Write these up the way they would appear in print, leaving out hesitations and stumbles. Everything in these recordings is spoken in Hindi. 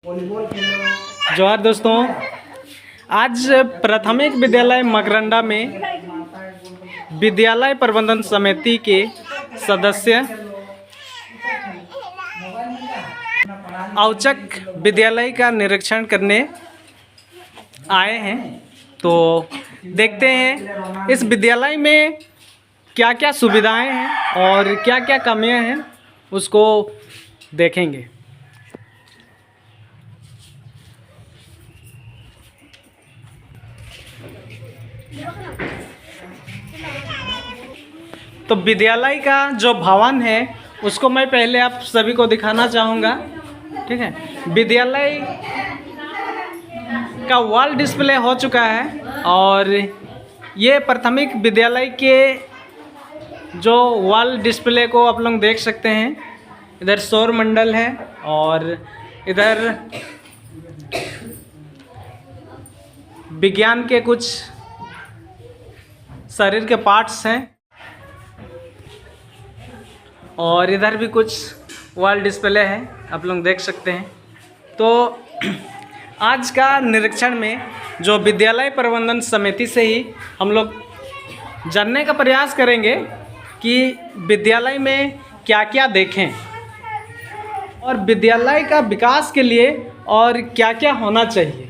जोहार दोस्तों, आज प्राथमिक विद्यालय मकरंडा में विद्यालय प्रबंधन समिति के सदस्य औचक विद्यालय का निरीक्षण करने आए हैं। तो देखते हैं इस विद्यालय में क्या क्या सुविधाएं हैं और क्या क्या कमियां हैं, उसको देखेंगे। तो विद्यालय का जो भवन है उसको मैं पहले आप सभी को दिखाना चाहूँगा। ठीक है, विद्यालय का वॉल डिस्प्ले हो चुका है और ये प्राथमिक विद्यालय के जो वॉल डिस्प्ले को आप लोग देख सकते हैं। इधर सौर मंडल है और इधर विज्ञान के कुछ शरीर के पार्ट्स हैं और इधर भी कुछ वॉल डिस्प्ले है, आप लोग देख सकते हैं। तो आज का निरीक्षण में जो विद्यालय प्रबंधन समिति से ही हम लोग जानने का प्रयास करेंगे कि विद्यालय में क्या क्या देखें और विद्यालय का विकास के लिए और क्या क्या होना चाहिए।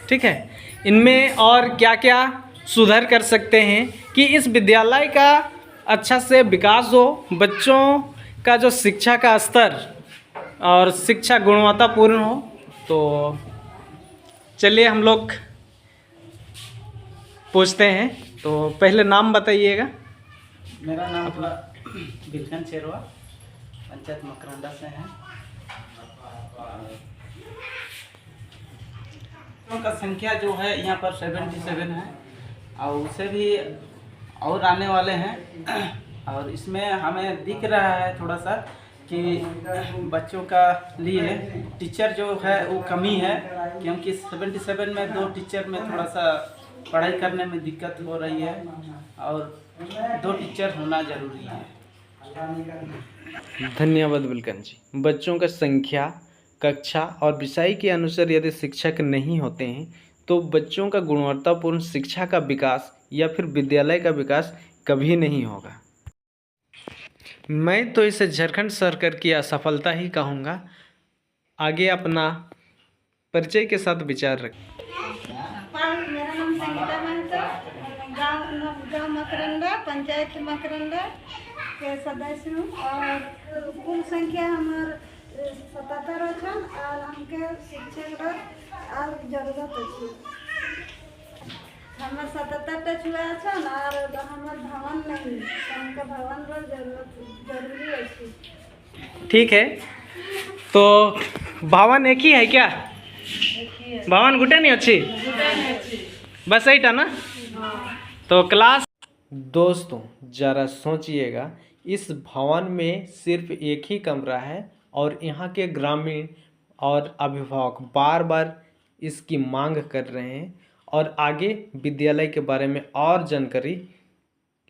ठीक है, इनमें और क्या क्या सुधार कर सकते हैं कि इस विद्यालय का अच्छा से विकास हो, बच्चों का जो शिक्षा का स्तर और शिक्षा गुणवत्तापूर्ण हो। तो चलिए हम लोग पूछते हैं। तो पहले नाम बताइएगा। मेरा नाम बिलखन शेरवा, पंचायत मकरंडा से है। का संख्या जो है यहाँ पर 77 है और उससे भी और आने वाले हैं। और इसमें हमें दिख रहा है थोड़ा सा कि बच्चों का लिए टीचर जो है वो कमी है, क्योंकि 77 में 2 टीचर में थोड़ा सा पढ़ाई करने में दिक्कत हो रही है और 2 टीचर होना जरूरी है। धन्यवाद बिलकन जी। बच्चों का संख्या, कक्षा और विषय के अनुसार यदि शिक्षक नहीं होते हैं तो बच्चों का गुणवत्तापूर्ण शिक्षा का विकास या फिर विद्यालय का विकास कभी नहीं होगा। मैं तो इसे झारखंड सरकार की असफलता ही कहूँगा। आगे अपना परिचय के साथ विचार रखें। मेरा नाम संगीता महतो, गाँव मकरंडा, पंचायत मकरंडा के सदस्य हूँ और कुल संख्या हमार 77 अछन और हमके शिक्षक और जरूरत अच्छी हमार 77 छुआ अछन और हमार भवन नहीं, तो हमके भवन पर जरूरी अच्छी। ठीक है, तो भवन एक ही है क्या? भवन गुटे नहीं अच्छी, बस यही था ना। तो क्लास दोस्तों ज़रा सोचिएगा, इस भवन में सिर्फ एक ही कमरा है और यहाँ के ग्रामीण और अभिभावक बार बार इसकी मांग कर रहे हैं और आगे विद्यालय के बारे में और जानकारी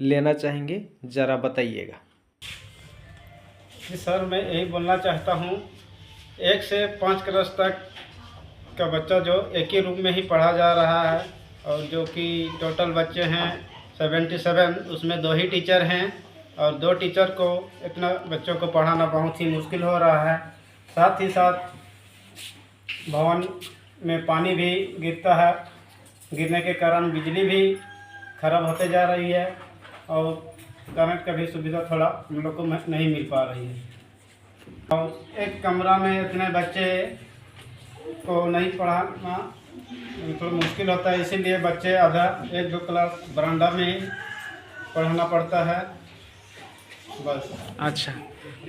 लेना चाहेंगे। ज़रा बताइएगा। जी सर, मैं यही बोलना चाहता हूँ, 1 से 5 क्लास तक का बच्चा जो एक ही रूम में ही पढ़ा जा रहा है और जो कि टोटल बच्चे हैं 77, उसमें 2 ही टीचर हैं और 2 टीचर को इतना बच्चों को पढ़ाना बहुत ही मुश्किल हो रहा है। साथ ही साथ भवन में पानी भी गिरता है, गिरने के कारण बिजली भी खराब होते जा रही है और करंट का भी सुविधा थोड़ा हम लोग को नहीं मिल पा रही है। और एक कमरा में इतने बच्चे को नहीं पढ़ाना थोड़ा मुश्किल होता है, इसीलिए बच्चे आधा 1-2 क्लास बरामदा में ही पढ़ाना पड़ता है बस। अच्छा,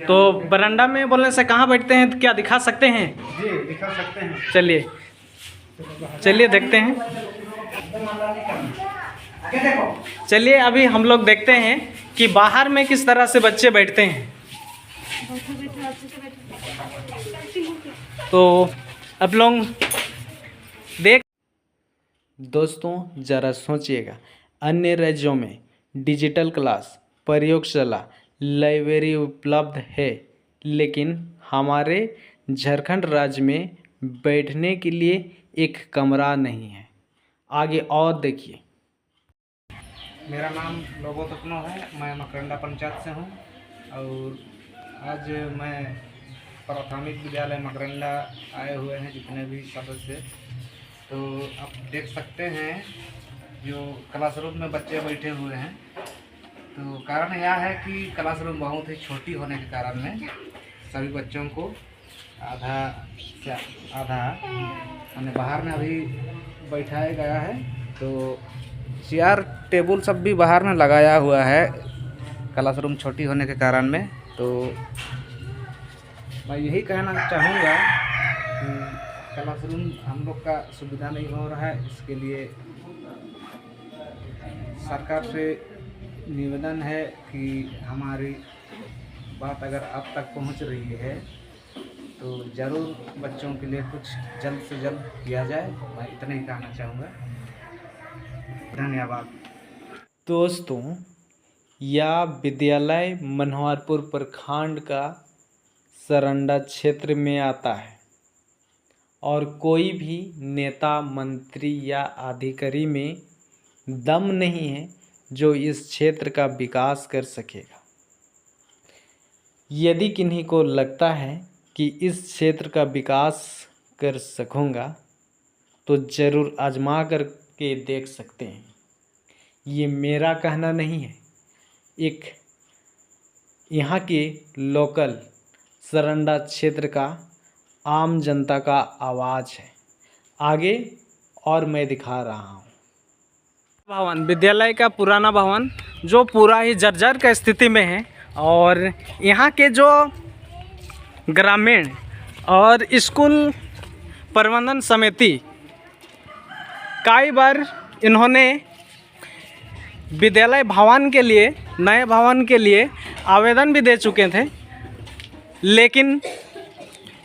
तो बरामदा में बोलने से कहाँ बैठते हैं, तो क्या दिखा सकते हैं? जी दिखा सकते हैं। चलिए देखते हैं। चलिए अभी हम लोग देखते हैं कि बाहर में किस तरह से बच्चे बैठते हैं। तो अब लोग देख दोस्तों ज़रा सोचिएगा, अन्य राज्यों में डिजिटल क्लास, प्रयोगशाला, लाइब्रेरी उपलब्ध है, लेकिन हमारे झारखंड राज्य में बैठने के लिए एक कमरा नहीं है। आगे और देखिए। मेरा नाम लोबो तपनो है, मैं मकरंडा पंचायत से हूँ और आज मैं प्राथमिक विद्यालय मकरंडा आए हुए हैं जितने भी सदस्य। तो आप देख सकते हैं जो क्लासरूम में बच्चे बैठे हुए हैं। तो कारण यह है कि क्लासरूम बहुत ही छोटी होने के कारण में सभी बच्चों को आधा से आधा मैंने बाहर में अभी बैठाया गया है। तो चेयर टेबल सब भी बाहर में लगाया हुआ है क्लासरूम छोटी होने के कारण में। तो मैं यही कहना चाहूँगा कि क्लासरूम हम लोग का सुविधा नहीं हो रहा है, इसके लिए सरकार से निवेदन है कि हमारी बात अगर आप तक पहुंच रही है तो ज़रूर बच्चों के लिए कुछ जल्द से जल्द किया जाए। मैं इतना ही कहना चाहूँगा। धन्यवाद। दोस्तों, यह विद्यालय मनोहरपुर प्रखंड का सरंडा क्षेत्र में आता है और कोई भी नेता, मंत्री या अधिकारी में दम नहीं है जो इस क्षेत्र का विकास कर सकेगा। यदि किन्हीं को लगता है कि इस क्षेत्र का विकास कर सकूँगा तो ज़रूर आजमा कर के देख सकते हैं। ये मेरा कहना नहीं है, एक यहाँ के लोकल सरंडा क्षेत्र का आम जनता का आवाज़ है। आगे और मैं दिखा रहा हूँ भवन, विद्यालय का पुराना भवन जो पूरा ही जर्जर का स्थिति में है। और यहाँ के जो ग्रामीण और स्कूल प्रबंधन समिति कई बार इन्होंने विद्यालय भवन के लिए, नए भवन के लिए आवेदन भी दे चुके थे, लेकिन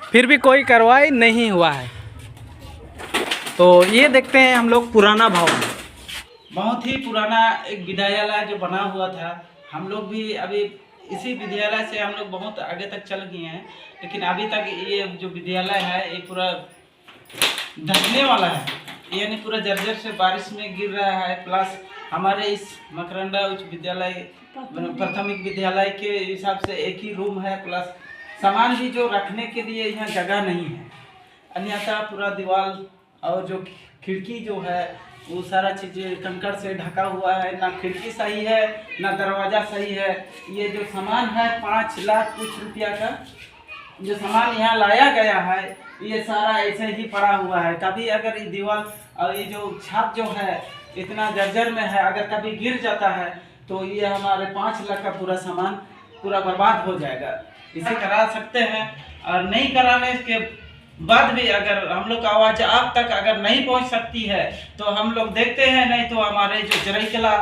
फिर भी कोई कार्रवाई नहीं हुआ है। तो ये देखते हैं हम लोग पुराना भवन। बहुत ही पुराना एक विद्यालय जो बना हुआ था। हम लोग भी अभी इसी विद्यालय से हम लोग बहुत आगे तक चल गए हैं, लेकिन अभी तक ये जो विद्यालय है ये पूरा ढकने वाला है, यानी पूरा जर्जर से बारिश में गिर रहा है। प्लस हमारे इस मकरंडा उच्च विद्यालय प्राथमिक विद्यालय के हिसाब से एक ही रूम है, प्लस सामान भी जो रखने के लिए यहाँ जगह नहीं है। अन्यथा पूरा दीवार और जो खिड़की जो है वो सारा चीज़ें कंकड़ से ढका हुआ है। ना खिड़की सही है, ना दरवाज़ा सही है। ये जो सामान है 5 लाख कुछ रुपया का जो सामान यहाँ लाया गया है, ये सारा ऐसे ही पड़ा हुआ है। कभी अगर ये दीवार और ये जो छत जो है इतना जर्जर में है, अगर कभी गिर जाता है तो ये हमारे 5 लाख का पूरा सामान पूरा बर्बाद हो जाएगा। इसे करा सकते हैं, और नहीं कराने के बाद भी अगर हम लोग का आवाज़ आप तक अगर नहीं पहुंच सकती है तो हम लोग देखते हैं, नहीं तो हमारे जो चिरईकला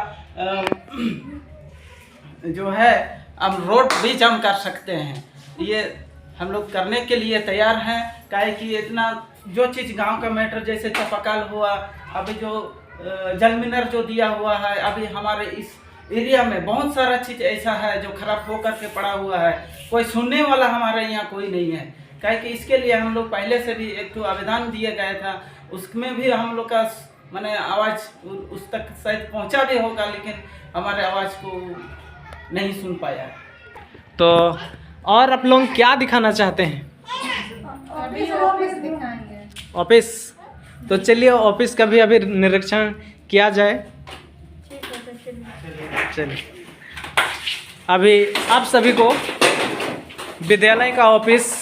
जो है हम रोड भी जाम कर सकते हैं। ये हम लोग करने के लिए तैयार हैं। काहे कि इतना जो चीज़ गांव का मैटर जैसे चापाकल हुआ, अभी जो जलमिनर जो दिया हुआ है, अभी हमारे इस एरिया में बहुत सारा चीज़ ऐसा है जो खराब होकर के पड़ा हुआ है। कोई सुनने वाला हमारे यहाँ कोई नहीं है। काहे कि इसके लिए हम लोग पहले से भी एक तो आवेदन दिया गया था, उसमें भी हम लोग का माने आवाज़ उस तक शायद पहुंचा भी होगा, लेकिन हमारे आवाज़ को नहीं सुन पाया। तो और आप लोग क्या दिखाना चाहते हैं? ऑफिस दिखाएंगे। ऑफिस, तो चलिए ऑफिस का भी अभी निरीक्षण किया जाए। ठीक है, तो चलिए अभी आप सभी को विद्यालय का ऑफिस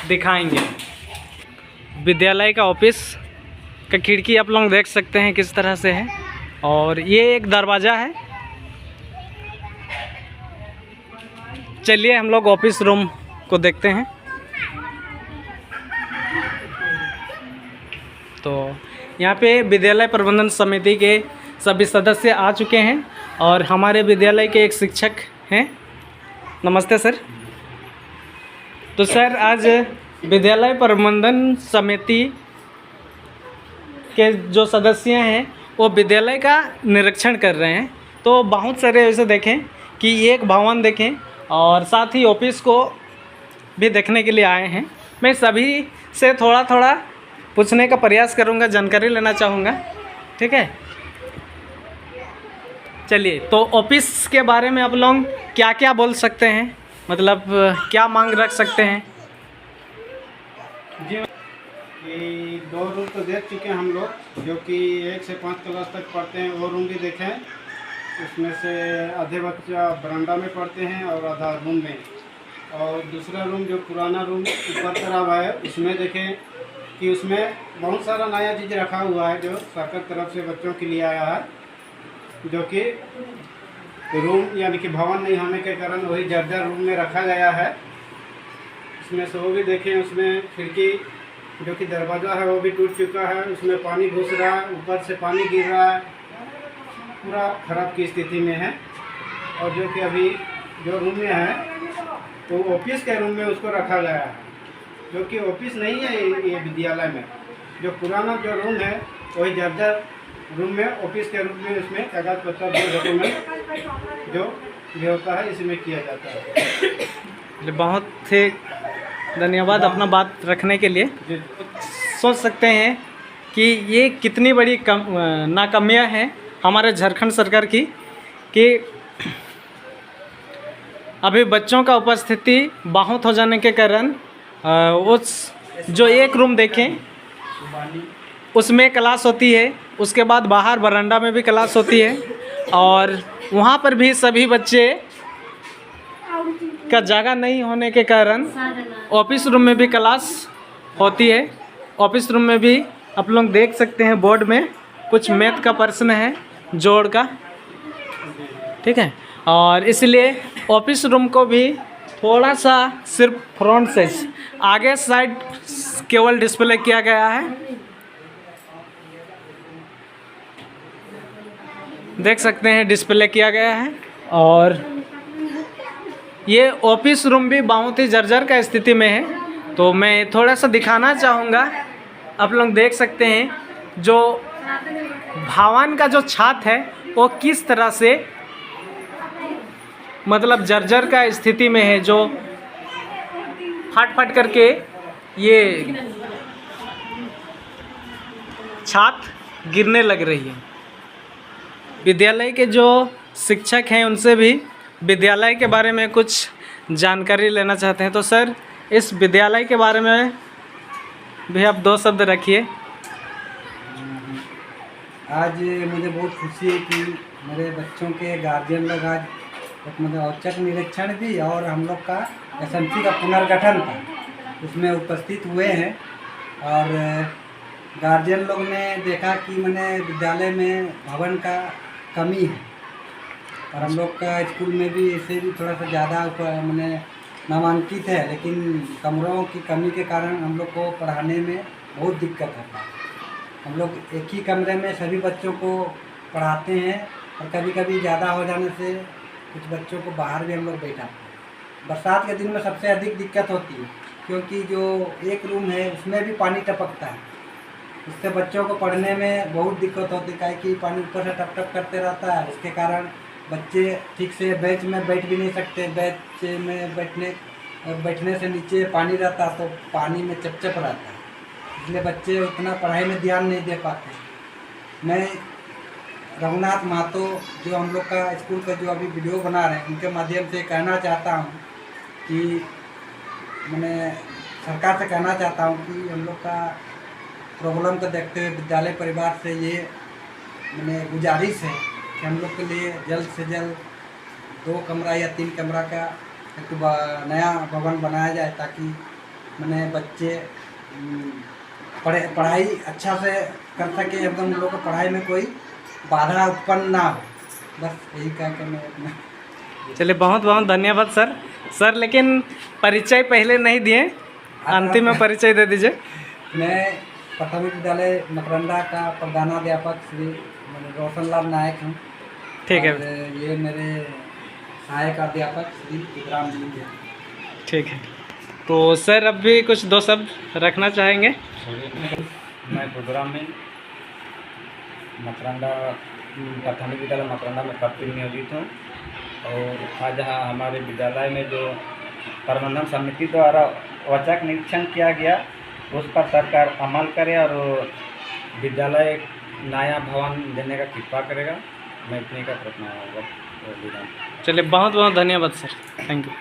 दिखाएंगे। विद्यालय का ऑफिस का खिड़की आप लोग देख सकते हैं किस तरह से है, और ये एक दरवाज़ा है। चलिए हम लोग ऑफिस रूम को देखते हैं। तो यहाँ पे विद्यालय प्रबंधन समिति के सभी सदस्य आ चुके हैं और हमारे विद्यालय के एक शिक्षक हैं। नमस्ते सर। तो सर आज विद्यालय प्रबंधन समिति के जो सदस्य हैं वो विद्यालय का निरीक्षण कर रहे हैं। तो बहुत सारे ऐसे देखें कि एक भवन देखें और साथ ही ऑफिस को भी देखने के लिए आए हैं। मैं सभी से थोड़ा थोड़ा पूछने का प्रयास करूँगा, जानकारी लेना चाहूँगा। ठीक है, चलिए। तो ऑफिस के बारे में आप लोग क्या क्या बोल सकते हैं, मतलब क्या मांग रख सकते हैं? जी, कि 2 रूम तो देख चुके हैं हम लोग, जो कि 1 से 5 क्लास तक पढ़ते हैं। वो रूम भी देखें, उसमें से आधे बच्चा बरामदा में पढ़ते हैं और आधा रूम में। और दूसरा रूम जो पुराना रूम ऊपर तरफ है, उसमें देखें कि उसमें बहुत सारा नया चीज़ रखा हुआ है जो सरकार तरफ से बच्चों के लिए आया है, जो कि रूम यानी कि भवन नहीं होने के कारण वही जर्जर रूम में रखा गया है। उसमें से वो भी देखें, उसमें खिड़की जो कि दरवाज़ा है वो भी टूट चुका है, उसमें पानी घुस रहा है, ऊपर से पानी गिर रहा है, पूरा ख़राब की स्थिति में है। और जो कि अभी जो रूम में है तो ऑफिस के रूम में उसको रखा गया है, जो कि ऑफिस नहीं है ये विद्यालय में। जो पुराना जो रूम है वही जर्जर रूम में ऑफिस के रूम में, उसमें कागज पत्तर जो डॉक्यूमेंट जो भी होता है इसमें किया जाता है। बहुत ही धन्यवाद अपना बात रखने के लिए। जी। सोच सकते हैं कि ये कितनी बड़ी नाकामियाँ हैं हमारे झारखंड सरकार की, कि अभी बच्चों का उपस्थिति बहुत हो जाने के कारण उस जो एक रूम देखें उसमें क्लास होती है, उसके बाद बाहर बरामदा में भी क्लास होती है, और वहाँ पर भी सभी बच्चे का जगह नहीं होने के कारण ऑफिस रूम में भी क्लास होती है। ऑफिस रूम में भी आप लोग देख सकते हैं बोर्ड में कुछ मैथ का प्रश्न है, जोड़ का। ठीक है, और इसलिए ऑफिस रूम को भी थोड़ा सा सिर्फ फ्रंट से आगे साइड केवल डिस्प्ले किया गया है। देख सकते हैं डिस्प्ले किया गया है, और ये ऑफिस रूम भी बहुत ही जर्जर का स्थिति में है। तो मैं थोड़ा सा दिखाना चाहूँगा, आप लोग देख सकते हैं जो भवन का जो छत है वो किस तरह से मतलब जर्जर का स्थिति में है, जो फट फट करके ये छत गिरने लग रही है। विद्यालय के जो शिक्षक हैं उनसे भी विद्यालय के बारे में कुछ जानकारी लेना चाहते हैं। तो सर, इस विद्यालय के बारे में भी आप 2 शब्द रखिए। आज मुझे बहुत खुशी है कि मेरे बच्चों के गार्जियन लोग आज एक मतलब औचक निरीक्षण भी और हम लोग का एसएमसी का पुनर्गठन था उसमें उपस्थित हुए हैं, और गार्जियन लोग ने देखा कि मैंने विद्यालय में भवन का कमी है, और हम लोग का स्कूल में भी इससे भी थोड़ा सा ज़्यादा मैंने नामांकित है, लेकिन कमरों की कमी के कारण हम लोग को पढ़ाने में बहुत दिक्कत होता है। हम लोग एक ही कमरे में सभी बच्चों को पढ़ाते हैं, और कभी कभी ज़्यादा हो जाने से कुछ बच्चों को बाहर भी हम लोग बैठाते हैं। बरसात के दिन में सबसे अधिक दिक्कत होती है, क्योंकि जो एक रूम है उसमें भी पानी टपकता है, इससे बच्चों को पढ़ने में बहुत दिक्कत होती है, काहे कि पानी ऊपर से टप टप करते रहता है। इसके कारण बच्चे ठीक से बेंच में बैठ भी नहीं सकते, बेंच में बैठने से नीचे पानी रहता तो पानी में चपचप रहता है, इसलिए बच्चे उतना पढ़ाई में ध्यान नहीं दे पाते। मैं रघुनाथ महतो जो हम लोग का स्कूल का जो अभी वीडियो बना रहे हैं उनके माध्यम से कहना चाहता हूँ कि मैंने सरकार से कहना चाहता हूँ कि हम लोग का प्रॉब्लम को देखते हुए विद्यालय परिवार से ये मैंने गुजारिश है कि हम लोग के लिए जल्द से जल्द 2 कमरा या 3 कमरा का एक नया भवन बनाया जाए, ताकि मैंने बच्चे पढ़ाई अच्छा से कर सके, एकदम हम लोग को पढ़ाई में कोई बाधा उत्पन्न ना हो। बस यही कह के मैं अपना चलिए, बहुत बहुत धन्यवाद सर। सर, लेकिन परिचय पहले नहीं दिए, अंतिम में परिचय दे दीजिए। मैं प्राथमिक विद्यालय मकरंदा का प्रधानाध्यापक श्री रोशन लाल नायक हूँ। ठीक है, ये मेरे सहायक अध्यापक श्री इब्राहिम जी हैं। ठीक है। तो सर, अब भी कुछ 2 शब्द रखना चाहेंगे? मैं प्रोग्राम में मकरंदा प्राथमिक विद्यालय मकरंदा में पद पर नियोजित हूँ, और आज यहाँ हमारे विद्यालय में जो प्रबंधन समिति द्वारा औचक निरीक्षण किया गया उस पर सरकार अमल करे और विद्यालय एक नया भवन देने का कृपा करेगा। मैं इतने का प्रश्न होगा। चलिए बहुत बहुत धन्यवाद सर, थैंक यू।